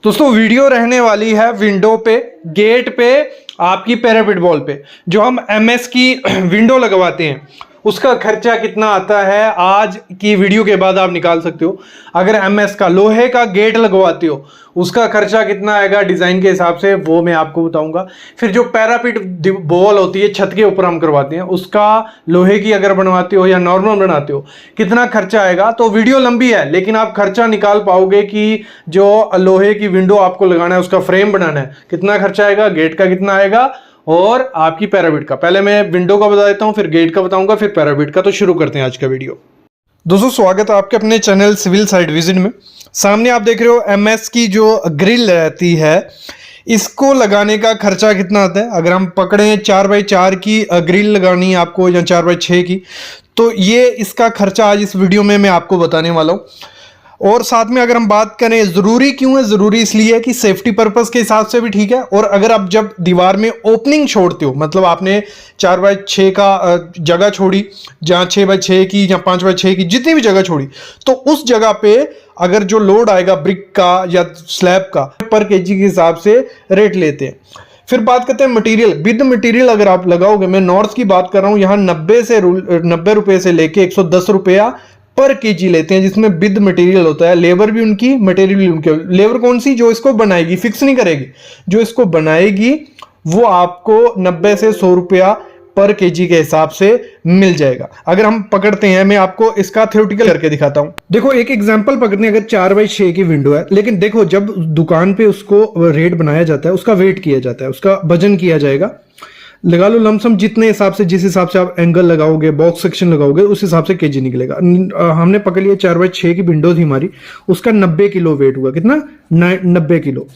दोस्तों वीडियो रहने वाली है विंडो पे, गेट पे, आपकी पैरापिट वॉल पे जो हम एमएस की विंडो लगवाते हैं उसका खर्चा कितना आता है आज की वीडियो के बाद आप निकाल सकते हो। अगर एमएस का लोहे का गेट लगवाते हो उसका खर्चा कितना आएगा डिजाइन के हिसाब से वो मैं आपको बताऊंगा। फिर जो पैरापिट वॉल होती है छत के ऊपर हम करवाते हैं उसका लोहे की अगर बनवाते हो या नॉर्मल बनाते हो कितना खर्चा आएगा। तो वीडियो लंबी है लेकिन आप खर्चा निकाल पाओगे कि जो लोहे की विंडो आपको लगाना है उसका फ्रेम बनाना है कितना खर्चा आएगा, गेट का कितना आएगा और आपकी पैरापिट का। पहले मैं विंडो का बता देता हूं, फिर गेट का बताऊंगा, फिर पैरापिट का। तो शुरू करते हैं आज का वीडियो। दोस्तों स्वागत है आपके अपने चैनल सिविल साइट विजिट में। सामने आप देख रहे हो एमएस की जो ग्रिल रहती है इसको लगाने का खर्चा कितना आता है। अगर हम पकड़े 4x4 की ग्रिल लगानी है आपको या 4x6 की, तो ये इसका खर्चा आज इस वीडियो में मैं आपको बताने वाला हूँ। और साथ में अगर हम बात करें ज़रूरी क्यों है, ज़रूरी इसलिए है कि सेफ्टी पर्पस के हिसाब से भी ठीक है। और अगर आप जब दीवार में ओपनिंग छोड़ते हो, मतलब आपने 4x6 का जगह छोड़ी, जहाँ 6x6 की या 5x6 की जितनी भी जगह छोड़ी, तो उस जगह पे अगर जो लोड आएगा ब्रिक का या स्लैब का पर केजी के हिसाब से रेट लेते हैं। फिर बात करते हैं मटेरियल। विद मटेरियल अगर आप लगाओगे, मैं नॉर्थ की बात कर रहा हूँ, यहाँ 90 रुपये से लेके 110 रुपया पर केजी लेते हैं, जिसमें विद मटेरियल होता है। लेबर भी उनकी, मटेरियल भी उनके। लेबर कौन सी? जो इसको बनाएगी, फिक्स नहीं करेगी, जो इसको बनाएगी वो आपको 90 से 100 रुपया पर केजी के हिसाब से मिल जाएगा। अगर हम पकड़ते हैं, मैं आपको इसका थ्योरेटिकल करके दिखाता हूं। देखो एक एग्जांपल पकड़ते हैं। अगर 4x6 की विंडो है, लेकिन देखो जब दुकान पे उसको रेट बनाया जाता है उसका वेट किया जाता है, उसका वजन किया जाएगा। लगा लो लमसम जितने हिसाब से, जिस हिसाब से आप एंगल लगाओगे, बॉक्स सेक्शन लगाओगे, उस हिसाब से केजी निकलेगा। हमने पकड़ लिया 4x6 की विंडो थी हमारी, उसका 90 किलो वेट हुआ। कितना? 90 किलो।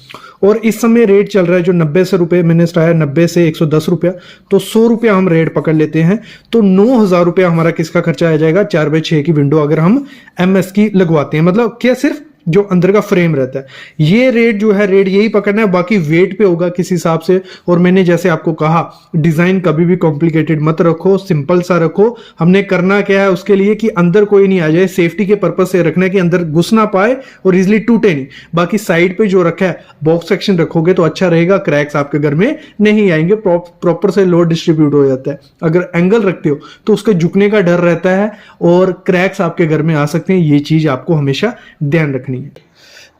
और इस समय रेट चल रहा है जो 90 से रुपये, मैंने स्टार्ट 90 से 110 रुपया, तो 100 रुपया हम रेट पकड़ लेते हैं। तो 9,000 रुपया हमारा किसका खर्चा आ जाएगा? 4x6 की विंडो अगर हम एमएस की लगवाते हैं। मतलब क्या? सिर्फ जो अंदर का फ्रेम रहता है। ये रेट जो है, रेट यही पकड़ना है, बाकी वेट पे होगा किस हिसाब से। और मैंने जैसे आपको कहा, डिजाइन कभी भी कॉम्प्लिकेटेड मत रखो, सिंपल सा रखो। हमने करना क्या है उसके लिए कि अंदर कोई नहीं आ जाए, सेफ्टी के पर्पज से रखना है कि अंदर घुस ना पाए और इजिली टूटे नहीं। बाकी साइड पे जो रखा है बॉक्स सेक्शन रखोगे तो अच्छा रहेगा, क्रैक्स आपके घर में नहीं आएंगे, प्रॉपर से लोड डिस्ट्रीब्यूट हो जाता है। अगर एंगल रखते हो तो उसके झुकने का डर रहता है और क्रैक्स आपके घर में आ सकते हैं। ये चीज आपको हमेशा ध्यान रखनी।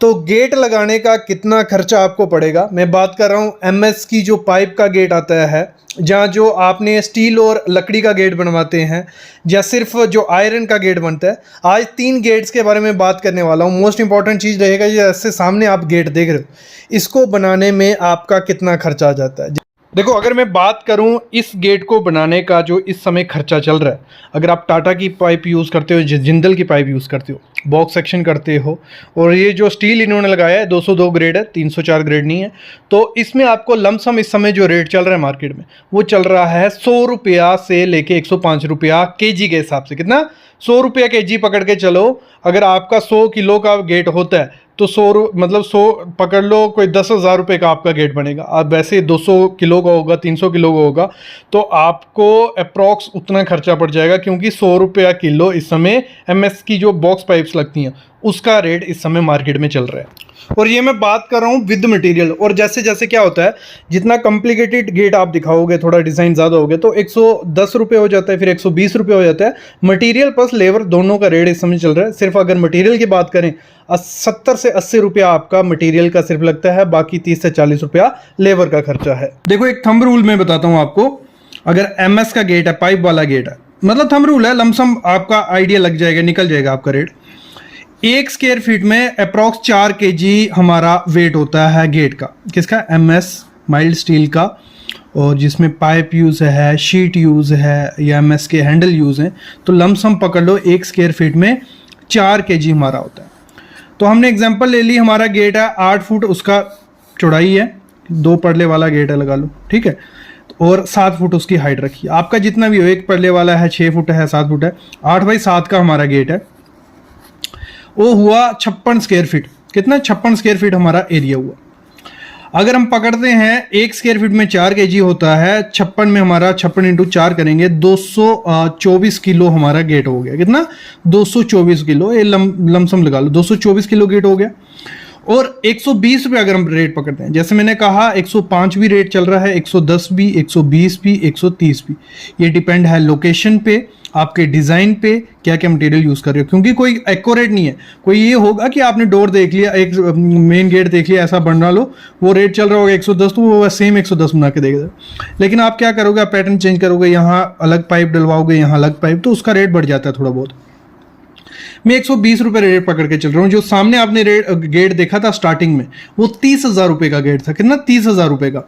तो गेट लगाने का कितना खर्चा आपको पड़ेगा, मैं बात कर रहा हूं एमएस की जो पाइप का गेट आता है, जहां जो आपने स्टील और लकड़ी का गेट बनवाते हैं, या सिर्फ जो आयरन का गेट बनता है। आज 3 गेट्स के बारे में बात करने वाला हूं। मोस्ट इंपॉर्टेंट चीज़ रहेगा, जैसे सामने आप गेट देख रहे हो, इसको बनाने में आपका कितना खर्चा आ जाता है। देखो अगर मैं बात करूं इस गेट को बनाने का जो इस समय खर्चा चल रहा है, अगर आप टाटा की पाइप यूज़ करते हो, जिंदल की पाइप यूज़ करते हो, बॉक्स सेक्शन करते हो, और ये जो स्टील इन्होंने लगाया है 202 ग्रेड है, 304 ग्रेड नहीं है, तो इसमें आपको लमसम इस समय जो रेट चल रहा है मार्केट में वो चल रहा है 100 रुपया से लेके 105 रुपया केजी के हिसाब से। कितना? 100 रुपया केजी पकड़ के चलो। अगर आपका 100 किलो का गेट होता है तो 100 पकड़ लो, कोई 10,000 रुपये का आपका गेट बनेगा। अब वैसे 200 किलो का होगा, 300 किलो का होगा, तो आपको अप्रॉक्स उतना खर्चा पड़ जाएगा, क्योंकि 100 रुपया किलो इस समय एमएस की जो बॉक्स पाइप्स लगती हैं उसका रेट इस समय मार्केट में चल रहा है। और ये मैं बात कर रहा हूँ विद मटेरियल। और जैसे जैसे क्या होता है, जितना कॉम्प्लिकेटेड गेट आप दिखाओगे, थोड़ा डिज़ाइन ज़्यादा हो गया, तो 110 रुपये हो जाता है, फिर 120 रुपये हो जाता है। मटेरियल प्लस लेबर दोनों का रेट इस समय चल रहा है। सिर्फ अगर मटेरियल की बात करें, 70 से 80 रुपया आपका मटेरियल का सिर्फ लगता है, बाकी 30 से 40 रुपया लेबर का खर्चा है। देखो एक थंब रूल मैं बताता हूँ आपको। अगर एमएस का गेट है, पाइप वाला गेट है, मतलब थंब रूल है, लमसम आपका आइडिया लग जाएगा, निकल जाएगा आपका रेट। 1 स्क्वायर फीट में अप्रॉक्स 4 केजी हमारा वेट होता है गेट का। किसका? एमएस माइल्ड स्टील का। और जिसमें पाइप यूज़ है, शीट यूज़ है, या एमएस के हैंडल यूज़ हैं, तो लमसम पकड़ लो 1 स्क्वायर फीट में 4 केजी हमारा होता है। तो हमने एग्जांपल ले ली, हमारा गेट है 8 फुट उसका चौड़ाई है, 2 पड़ले वाला गेट है, लगा लो, ठीक है, और 7 फुट उसकी हाइट रखी। आपका जितना भी हो, 1 पड़ले वाला है 6 फुट है, 7 फुट है, 8x7 का हमारा गेट है, वो हुआ 56 स्क्वायर फीट। कितना? 56 स्क्वायर फीट हमारा एरिया हुआ। अगर हम पकड़ते हैं 1 स्क्वायर फीट में 4 केजी होता है, 56 में हमारा 56 इंटू 4 करेंगे, 224 किलो हमारा गेट हो गया। कितना? 224 किलो। ये लमसम लगा लो, 224 किलो गेट हो गया। और 120 रुपये अगर हम रेट पकड़ते हैं, जैसे मैंने कहा 105 भी रेट चल रहा है, 110 भी, 120 भी, 130 भी। ये डिपेंड है लोकेशन पे, आपके डिज़ाइन पे, क्या क्या मटेरियल यूज़ कर रहे हो, क्योंकि कोई एक्यूरेट नहीं है। कोई ये होगा कि आपने डोर देख लिया, एक मेन गेट देख लिया, ऐसा बना लो, वो रेट चल रहा होगा 110, तो वो सेम 110 बना के देगा। लेकिन आप क्या करोगे, आप पैटर्न चेंज करोगे, यहाँ अलग पाइप डलवाओगे, यहाँ अलग पाइप, तो उसका रेट बढ़ जाता है थोड़ा बहुत। मैं 120 रुपये रेट पकड़ के चल रहा हूँ। जो सामने आपने गेट देखा था स्टार्टिंग में, वो 30,000 रुपये का गेट था। कितना? 30,000 रुपये का।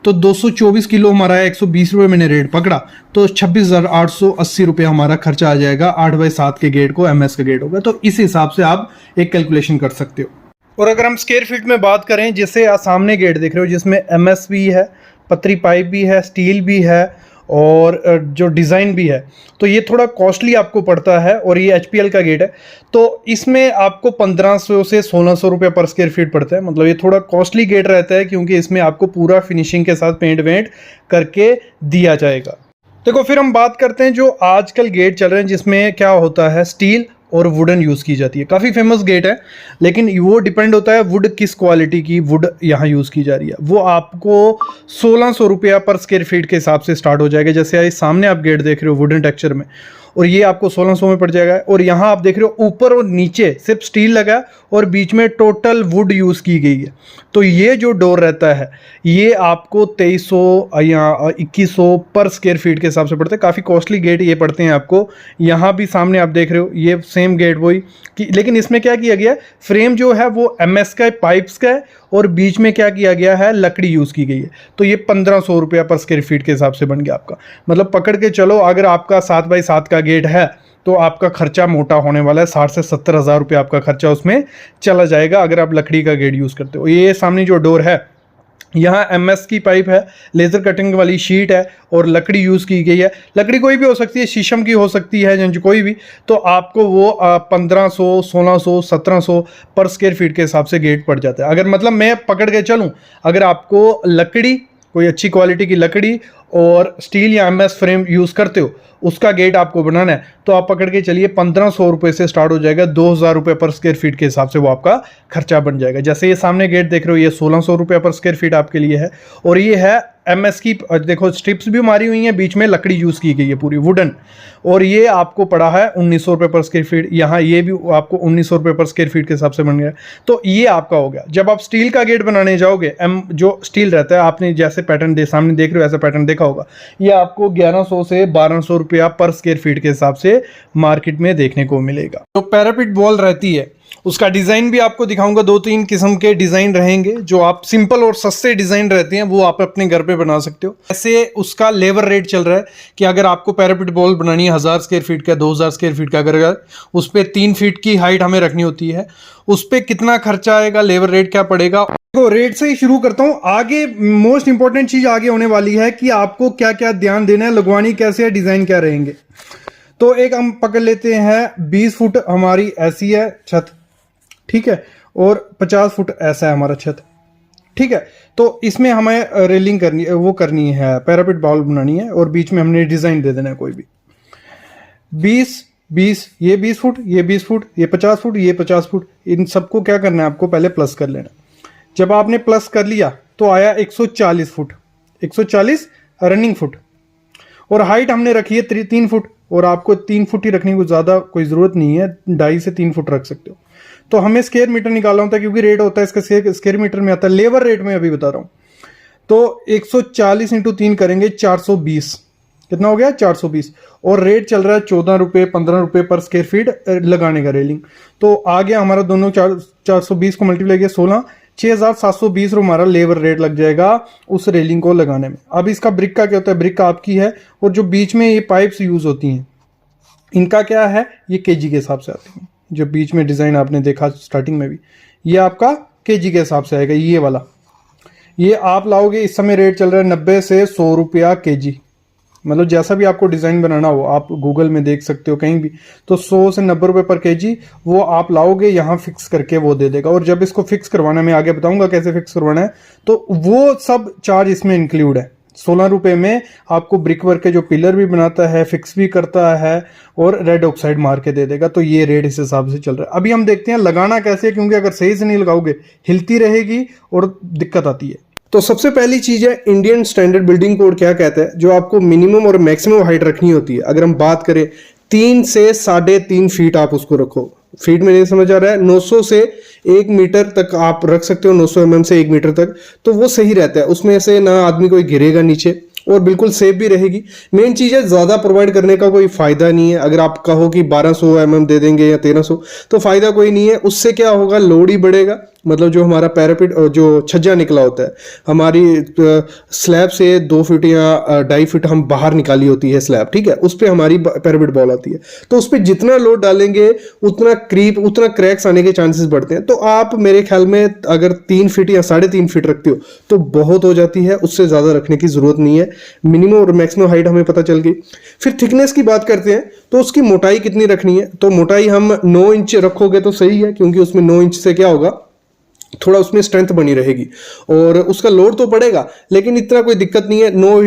तो 224 किलो हमारा है, 120 रुपये मैंने रेट पकड़ा, तो 26,880 रुपये हमारा खर्चा आ जाएगा 8x7 के गेट को, MS का गेट होगा। तो इस हिसाब से आप एक कैलकुलेशन कर सकते हो। और अगर हम स्क्वायर फीट में बात करें, जैसे आप सामने गेट देख रहे हो जिसमें MS भी है, पतरी पाइप भी है, स्टील भी है और जो डिज़ाइन भी है, तो ये थोड़ा कॉस्टली आपको पड़ता है। और ये HPL का गेट है, तो इसमें आपको 1500 से 1600 रुपये पर स्क्वायर फीट पड़ता है। मतलब ये थोड़ा कॉस्टली गेट रहता है, क्योंकि इसमें आपको पूरा फिनिशिंग के साथ पेंट वेंट करके दिया जाएगा। देखो, फिर हम बात करते हैं जो आजकल गेट चल रहे हैं, जिसमें क्या होता है, स्टील और वुडन यूज़ की जाती है। काफ़ी फेमस गेट है, लेकिन वो डिपेंड होता है वुड किस क्वालिटी की वुड यहाँ यूज़ की जा रही है। वो आपको 1600 रुपया पर स्क्वायर फीट के हिसाब से स्टार्ट हो जाएगा। जैसे सामने आप गेट देख रहे हो वुडन टेक्सचर में, और ये आपको 1600 में पड़ जाएगा। और यहाँ आप देख रहे हो ऊपर और नीचे सिर्फ स्टील लगा और बीच में टोटल वुड यूज़ की गई है। तो ये जो डोर रहता है, ये आपको 2300 या 2100 पर स्क्वायर फीट के हिसाब से पड़ता है। काफ़ी कॉस्टली गेट ये पड़ते हैं आपको। यहाँ भी सामने आप देख रहे हो, ये सेम गेट वही कि, लेकिन इसमें क्या किया गया है, फ्रेम जो है वो MS का है, पाइप्स का है, और बीच में क्या किया गया है, लकड़ी यूज़ की गई है। तो ये 1500 रुपया पर स्क्वायर फीट के हिसाब से बन गया आपका। मतलब पकड़ के चलो, अगर आपका 7x7 का गेट है तो आपका खर्चा मोटा होने वाला है। 60 से 70 हज़ार रुपये आपका खर्चा उसमें चला जाएगा, अगर आप लकड़ी का गेट यूज़ करते हो। ये सामने जो डोर है, यहाँ MS की पाइप है, लेज़र कटिंग वाली शीट है, और लकड़ी यूज़ की गई है। लकड़ी कोई भी हो सकती है, शीशम की हो सकती है, जंज कोई भी। तो आपको वो 1500, 1600, 1700 पर स्क्वायर फीट के हिसाब से गेट पड़ जाता है। अगर मतलब मैं पकड़ के चलूँ, अगर आपको लकड़ी, कोई अच्छी क्वालिटी की लकड़ी और स्टील या MS फ्रेम यूज़ करते हो, उसका गेट आपको बनाना है, तो आप पकड़ के चलिए 1500 रुपये से स्टार्ट हो जाएगा। 2000 रुपये पर स्क्वायर फीट के हिसाब से वो आपका खर्चा बन जाएगा। जैसे ये सामने गेट देख रहे हो, ये 1600 रुपये पर स्क्वायर फीट आपके लिए है। और ये है MS की, देखो स्ट्रिप्स भी मारी हुई हैं, बीच में लकड़ी यूज़ की गई है पूरी वुडन, और ये आपको पड़ा है 1900 रुपये पर स्क्वायर फीट। यहाँ ये भी आपको 1900 रुपये पर स्क्वायर फीट के हिसाब से बन गया। तो ये आपका हो गया। जब आप स्टील का गेट बनाने जाओगे, जो स्टील रहता है, आपने जैसे पैटर्न सामने देख रहे हो, ऐसा पैटर्न देखा होगा, ये आपको 1100 से 1200 रुपया पर स्क्वायर फीट के हिसाब से मार्केट में देखने को मिलेगा। तो पैरापिट वॉल रहती है, उसका डिज़ाइन भी आपको दिखाऊंगा। 2-3 किस्म के डिज़ाइन रहेंगे, जो आप सिंपल और सस्ते डिज़ाइन रहते हैं, वो आप अपने घर पे बना सकते हो। ऐसे उसका लेबर रेट चल रहा है कि अगर आपको पैरापिट वॉल बनानी है 1000 स्क्वायर फीट का, 2000 स्क्वायर फीट का, अगर उस पर 3 फीट की हाइट हमें रखनी होती है, उस पर कितना खर्चा आएगा, लेबर रेट क्या पड़ेगा। तो रेट से ही शुरू करता हूँ। आगे मोस्ट इंपॉर्टेंट चीज़ आगे होने वाली है कि आपको क्या क्या ध्यान देना है, लगवानी कैसे है, डिज़ाइन क्या रहेंगे। तो एक हम पकड़ लेते हैं, 20 फुट हमारी ऐसी है छत, ठीक है, और 50 फुट ऐसा है हमारा छत, ठीक है। तो इसमें हमें रेलिंग करनी, वो करनी है, पैरापिट वॉल बनानी है, और बीच में हमने डिज़ाइन दे देना है कोई भी। 20, ये 20 फुट, ये 20 फुट, ये 50 फुट, ये 50 फुट, इन सबको क्या करना है, आपको पहले प्लस कर लेना। जब आपने प्लस कर लिया तो आया 140 फुट, 140 रनिंग फुट, और हाइट हमने रखी है 3 फुट, और आपको 3 फुट ही रखने को, ज़्यादा कोई ज़रूरत नहीं है, 2.5 से 3 फुट रख सकते हो। तो हमें स्क्वायर मीटर निकालना होता है, क्योंकि रेट होता है इसका स्क्वायर मीटर में आता है, लेबर रेट में अभी बता रहा हूँ। तो 140 × 3 करेंगे, 420, कितना हो गया, 420। और रेट चल रहा है 14 रुपये, 15 रुपये पर स्क्वायर फीट लगाने का रेलिंग। तो आ गया हमारा दोनों 420 को मल्टीप्लाई किया 16, 6720 हमारा लेबर रेट लग जाएगा उस रेलिंग को लगाने में। अब इसका ब्रिक का क्या होता है, ब्रिक आपकी है, और जो बीच में ये पाइप्स यूज होती हैं, इनका क्या है, ये केजी के हिसाब से आती हैं। जो बीच में डिज़ाइन आपने देखा स्टार्टिंग में भी, ये आपका केजी के हिसाब से आएगा। ये वाला, ये आप लाओगे, इस समय रेट चल रहा है 90 से 100 रुपया केजी। मतलब जैसा भी आपको डिज़ाइन बनाना हो, आप गूगल में देख सकते हो कहीं भी, तो 100 से 90 रुपये पर केजी वो आप लाओगे, यहाँ फिक्स करके वो दे देगा। और जब इसको फिक्स करवाना, मैं आगे बताऊंगा कैसे फिक्स करवाना है, तो वो सब चार्ज इसमें इंक्लूड है, ₹16 में आपको ब्रिक वर्क के जो पिलर भी बनाता है, फिक्स भी करता है और रेड ऑक्साइड मार के दे देगा। तो ये रेट इस हिसाब से चल रहा है। अभी हम देखते हैं लगाना कैसे है, क्योंकि अगर सही से नहीं लगाओगे हिलती रहेगी और दिक्कत आती है। तो सबसे पहली चीज है इंडियन स्टैंडर्ड बिल्डिंग कोड क्या कहता है, जो आपको मिनिमम और मैक्सिमम हाइट रखनी होती है। अगर हम बात करें 3 से 3.5 फीट आप उसको रखो, फीट में नहीं समझ आ रहा है, 900 से 1 मीटर तक आप रख सकते हो, 900 mm से 1 मीटर तक, तो वो सही रहता है। उसमें से ना आदमी कोई गिरेगा नीचे और बिल्कुल सेफ भी रहेगी। मेन चीज है ज़्यादा प्रोवाइड करने का कोई फायदा नहीं है। अगर आप कहो कि 1200 mm दे देंगे या 1300, तो फायदा कोई नहीं है। उससे क्या होगा, लोड ही बढ़ेगा। मतलब जो हमारा पैरापिट जो छज्जा निकला होता है, हमारी स्लैब से 2 फीट या 2.5 फीट हम बाहर निकाली होती है स्लैब, ठीक है, उस पर हमारी पैरापिट बॉल आती है। तो उस पर जितना लोड डालेंगे उतना क्रीप, उतना क्रैक्स आने के चांसेस बढ़ते हैं। तो आप मेरे ख्याल में अगर 3 फीट या 3.5 फीट रखते हो तो बहुत हो जाती है, उससे ज़्यादा रखने की ज़रूरत नहीं है। मिनिमम और मैक्सिमम हाइट हमें पता चल गई। फिर थिकनेस की बात करते हैं, तो उसकी मोटाई कितनी रखनी है। तो मोटाई हम 9 इंच रखोगे तो सही है, क्योंकि उसमें 9 इंच से क्या होगा, थोड़ा उसमें स्ट्रेंथ बनी रहेगी और उसका लोड तो पड़ेगा, लेकिन इतना कोई दिक्कत नहीं है। 9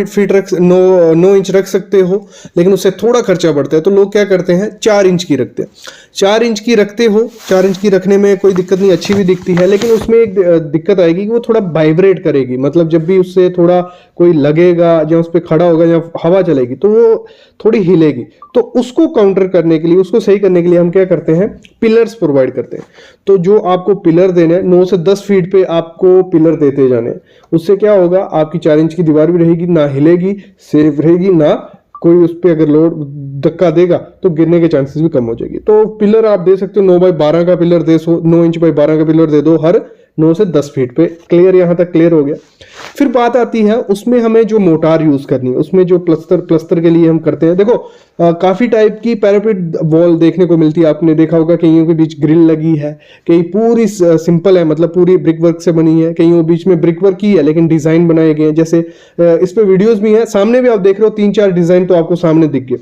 इंच रख सकते हो, लेकिन उससे थोड़ा खर्चा बढ़ता है। तो लोग क्या करते हैं, 4 इंच की रखते हैं। 4 इंच की रखते हो, 4 इंच की रखने में कोई दिक्कत नहीं, अच्छी भी दिखती है, लेकिन उसमें एक दिक्कत आएगी कि वो थोड़ा वाइब्रेट करेगी। मतलब जब भी उससे थोड़ा कोई लगेगा या उस पर खड़ा होगा या हवा चलेगी तो वो थोड़ी हिलेगी। तो उसको काउंटर करने के लिए, उसको सही करने के लिए हम क्या करते हैं, पिलर्स प्रोवाइड करते हैं। तो जो आपको पिलर देने 9 से 10 फीट पे आपको पिलर देते जाने, उससे क्या होगा, आपकी 4 इंच की दीवार भी रहेगी, ना हिलेगी, सेफ रहेगी, ना कोई उस पर अगर लोड धक्का देगा तो गिरने के चांसेस भी कम हो जाएगी। तो पिलर आप दे सकते हो 9x12 का पिलर दे, 9 इंच बाई 12 का पिलर दे दो हर 9 से 10 फीट पे। क्लियर, यहां तक क्लियर हो गया। फिर बात आती है उसमें हमें जो मोटार यूज करनी है, उसमें जो प्लस्तर के लिए हम करते हैं। देखो काफी टाइप की पैरापिट वॉल देखने को मिलती है। आपने देखा होगा कईयों के बीच ग्रिल लगी है, कहीं पूरी सिंपल है, मतलब पूरी ब्रिक वर्क से बनी है, कईयों बीच में ब्रिक वर्क ही है लेकिन डिजाइन बनाए गए हैं। जैसे इस पे वीडियोस भी हैं, सामने भी आप देख रहे हो 3-4 डिजाइन तो आपको सामने दिख गए।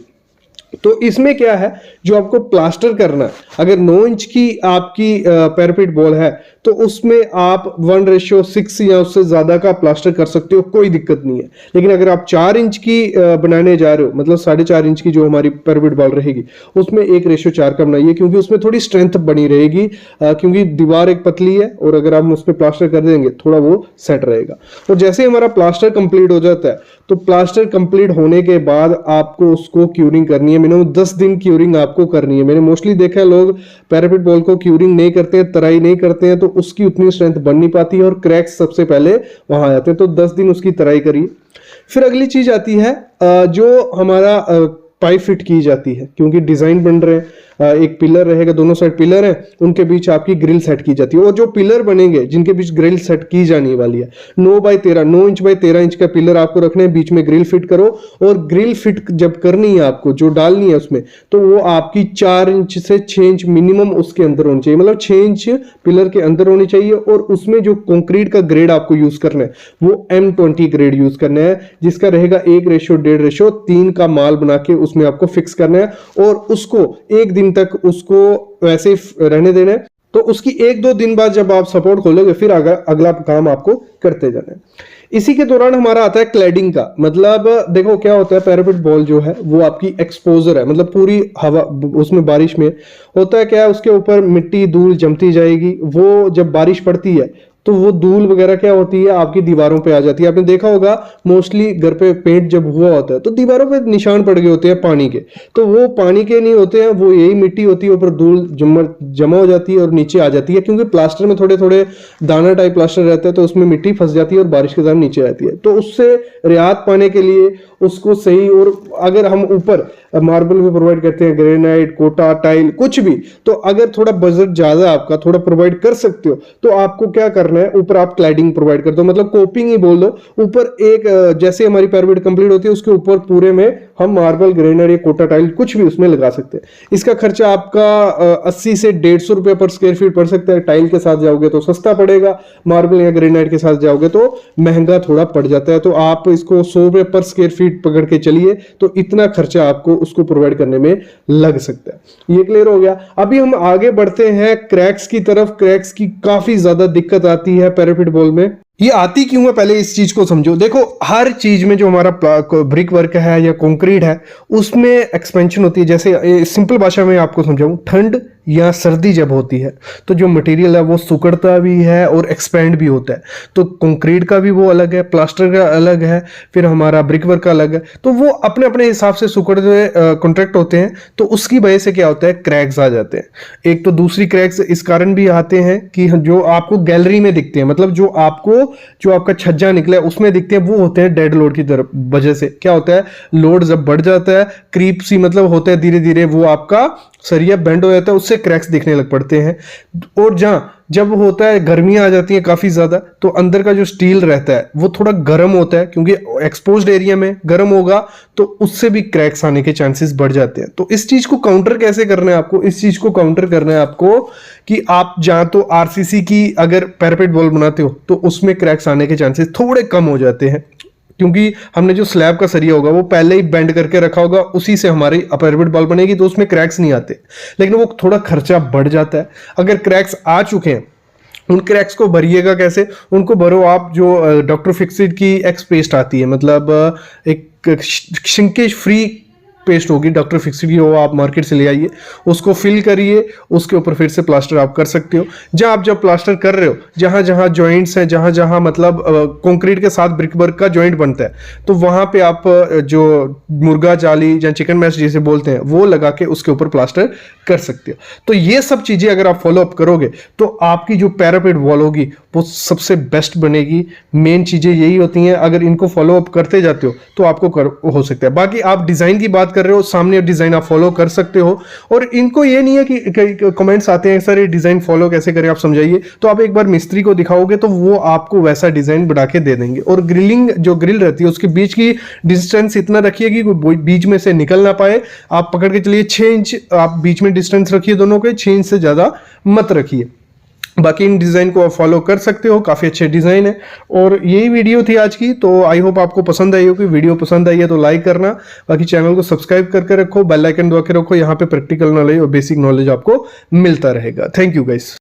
तो इसमें क्या है, जो आपको प्लास्टर करना है, अगर 9 इंच की आपकी पैरापिट बॉल है तो उसमें आप 1:6 या उससे ज्यादा का प्लास्टर कर सकते हो, कोई दिक्कत नहीं है। लेकिन अगर आप 4 इंच की बनाने जा रहे हो, मतलब 4.5 इंच की जो हमारी पैरापिट बॉल रहेगी, उसमें 1:4 का बनाइए, क्योंकि उसमें थोड़ी स्ट्रेंथ बनी रहेगी, क्योंकि दीवार एक पतली है और अगर आप उस पर प्लास्टर कर देंगे थोड़ा वो सेट रहेगा। और जैसे हमारा प्लास्टर कंप्लीट हो जाता है, तो प्लास्टर कंप्लीट होने के बाद आपको उसको क्यूरिंग करनी है। मिनिमम 10 दिन क्यूरिंग आपको करनी है। मैंने मोस्टली देखा है लोग पैरापिट बॉल को क्यूरिंग नहीं करते हैं, तराई नहीं करते हैं, तो उसकी उतनी स्ट्रेंथ बन नहीं पाती है और क्रैक्स सबसे पहले वहां आते हैं। तो 10 दिन उसकी तराई करिए। फिर अगली चीज आती है जो हमारा पाइप फिट की जाती है, क्योंकि डिजाइन बन रहे हैं, एक पिलर रहेगा, दोनों साइड पिलर है, उनके बीच आपकी ग्रिल सेट की जाती है। और जो पिलर बनेंगे जिनके बीच ग्रिल सेट की जाने वाली है, 9 इंच बाई 13 इंच का पिलर आपको रखने हैं, बीच में ग्रिल फिट करो। और ग्रिल फिट जब करनी है आपको, जो डालनी है उसमें, तो वो आपकी 4 इंच से 6 इंच मिनिमम उसके अंदर होनी चाहिए, मतलब 6 इंच पिलर के अंदर होनी चाहिए। और उसमें जो कंक्रीट का ग्रेड आपको यूज करना है वो M20 ग्रेड यूज करना है, जिसका रहेगा 1:1.5:3 का माल बना के उसमें आपको फिक्स करना है और उसको 1 दिन तक उसको वैसे रहने देना है। तो उसकी 1-2 दिन बाद जब आप सपोर्ट खोलोगे, फिर अगला काम आपको करते जाना है। इसी के दौरान हमारा आता है क्लैडिंग का। मतलब देखो क्या होता है, पैरापिट बॉल जो है वो आपकी एक्सपोजर है, मतलब पूरी हवा उसमें बारिश में होता है क्या है, उसके ऊपर मिट्टी धूल जमती जाएगी। वो जब बारिश पड़ती है तो वो धूल वगैरह क्या होती है, आपकी दीवारों पे आ जाती है। आपने देखा होगा मोस्टली घर पे पेंट जब हुआ होता है तो दीवारों पे निशान पड़ गए होते हैं पानी के, तो वो पानी के नहीं होते हैं, वो यही मिट्टी होती है, ऊपर धूल जमा हो जाती है और नीचे आ जाती है, क्योंकि प्लास्टर में थोड़े थोड़े दाना टाइप प्लास्टर रहता है, तो उसमें मिट्टी फंस जाती है और बारिश के दौरान नीचे आती है। तो उससे रियात पाने के लिए उसको सही, और अगर हम ऊपर मार्बल भी प्रोवाइड करते हैं, ग्रेनाइट, कोटा, टाइल, कुछ भी, तो अगर थोड़ा बजट ज्यादा आपका, थोड़ा प्रोवाइड कर सकते हो, तो आपको क्या करना है, ऊपर आप क्लैडिंग प्रोवाइड कर दो, मतलब कोपिंग ही बोल दो। ऊपर एक जैसे हमारी पैरापिट कंप्लीट होती है उसके ऊपर पूरे में हम मार्बल, ग्रेनाइट या कोटा टाइल कुछ भी उसमें लगा सकते हैं। इसका खर्चा आपका 80 से 150 रुपए पर स्क्वायर फीट पड़ सकता है। टाइल के साथ जाओगे तो सस्ता पड़ेगा, मार्बल या ग्रेनाइट के साथ जाओगे तो महंगा थोड़ा पड़ जाता है। तो आप इसको 100 रुपए पर स्क्वायर फीट पकड़ के चलिए, तो इतना खर्चा आपको उसको प्रोवाइड करने में लग सकता है। ये क्लियर हो गया। अभी हम आगे बढ़ते हैं क्रैक्स की तरफ। क्रैक्स की काफी ज्यादा दिक्कत आती है पैरापिट बॉल में। ये आती क्यों है, पहले इस चीज को समझो। देखो हर चीज में जो हमारा ब्रिक वर्क है या कंक्रीट है उसमें एक्सपेंशन होती है। जैसे सिंपल भाषा में आपको समझाऊं, ठंड या सर्दी जब होती है तो जो मटेरियल है वो सिकुड़ता भी है और एक्सपेंड भी होता है। तो कंक्रीट का भी वो अलग है, प्लास्टर का अलग है, फिर हमारा ब्रिक वर्क का अलग है। तो वो अपने अपने हिसाब से सिकुड़ते हुए कॉन्ट्रैक्ट होते हैं। तो उसकी वजह से क्या होता है, क्रैक्स आ जाते हैं। एक तो दूसरी क्रैक्स इस कारण भी आते हैं कि जो आपको गैलरी में दिखते हैं, मतलब जो आपका छज्जा निकला है उसमें दिखते हैं, वो होते हैं डेड लोड की तरफ वजह से। क्या होता है, लोड जब बढ़ जाता है, क्रीप सी मतलब होता है, धीरे धीरे वो आपका सरिया बेंड हो जाता है, उससे क्रैक्स दिखने लग पड़ते हैं। और जब होता है गर्मियां आ जाती हैं काफी ज्यादा, तो अंदर का जो स्टील रहता है वो थोड़ा गर्म होता है, क्योंकि एक्सपोज्ड एरिया में गर्म होगा तो उससे भी क्रैक्स आने के चांसेस बढ़ जाते हैं। तो इस चीज को काउंटर कैसे करना है आपको, इस चीज को काउंटर करना है आपको कि आप जहां तो आरसीसी की अगर पैरापेट वॉल बनाते हो तो उसमें क्रैक्स आने के चांसेस थोड़े कम हो जाते हैं, क्योंकि हमने जो स्लैब का सरिया होगा वो पहले ही बेंड करके रखा होगा, उसी से हमारी पैरापेट वॉल बनेगी, तो उसमें क्रैक्स नहीं आते। लेकिन वो थोड़ा खर्चा बढ़ जाता है। अगर क्रैक्स आ चुके हैं, उन क्रैक्स को भरिएगा कैसे, उनको भरो आप जो डॉक्टर फिक्सिट की एक्स पेस्ट आती है, मतलब एक श्रिंकेज फ्री पेस्ट होगी डॉक्टर फिक्सिट की, वो आप मार्केट से ले आइए, उसको फिल करिए, उसके ऊपर फिर से प्लास्टर आप कर सकते हो। जब प्लास्टर कर रहे हो, जहां जहां जॉइंट्स हैं, जहां जहां मतलब कंक्रीट के साथ ब्रिक वर्क का जॉइंट बनता है, तो वहां पे आप जो मुर्गा जाली या चिकन मैश जिसे बोलते हैं वो लगा के उसके ऊपर प्लास्टर कर सकते हो। तो ये सब चीजें अगर आप फॉलो अप करोगे तो आपकी जो पैरापेट वॉल होगी वो सबसे बेस्ट बनेगी। मेन चीजें यही होती हैं, अगर इनको फॉलो अप करते जाते हो तो आपको हो सकता है। बाकी आप डिजाइन की बात कर रहे हो, सामने डिजाइन आप फॉलो कर सकते हो। और इनको ये नहीं है कि कमेंट्स आते हैं सर ये डिजाइन फॉलो कैसे करें, आप समझाइए, तो आप एक बार मिस्त्री को दिखाओगे तो वो आपको वैसा डिजाइन बना के दे देंगे। और ग्रिलिंग जो ग्रिल रहती है उसके बीच की डिस्टेंस इतना रखिए कि कोई बीच में से निकल ना पाए। आप पकड़ के चलिए 6 इंच आप बीच में डिस्टेंस रखिए दोनों के, 6 इंच से ज्यादा मत रखिए। बाकी इन डिज़ाइन को आप फॉलो कर सकते हो, काफ़ी अच्छे डिज़ाइन है। और यही वीडियो थी आज की, तो आई होप आपको पसंद आई होगी। वीडियो पसंद आई है तो लाइक करना, बाकी चैनल को सब्सक्राइब करके रखो, बेल आइकन दबा के रखो, यहाँ पे प्रैक्टिकल नॉलेज और बेसिक नॉलेज आपको मिलता रहेगा। Thank you guys.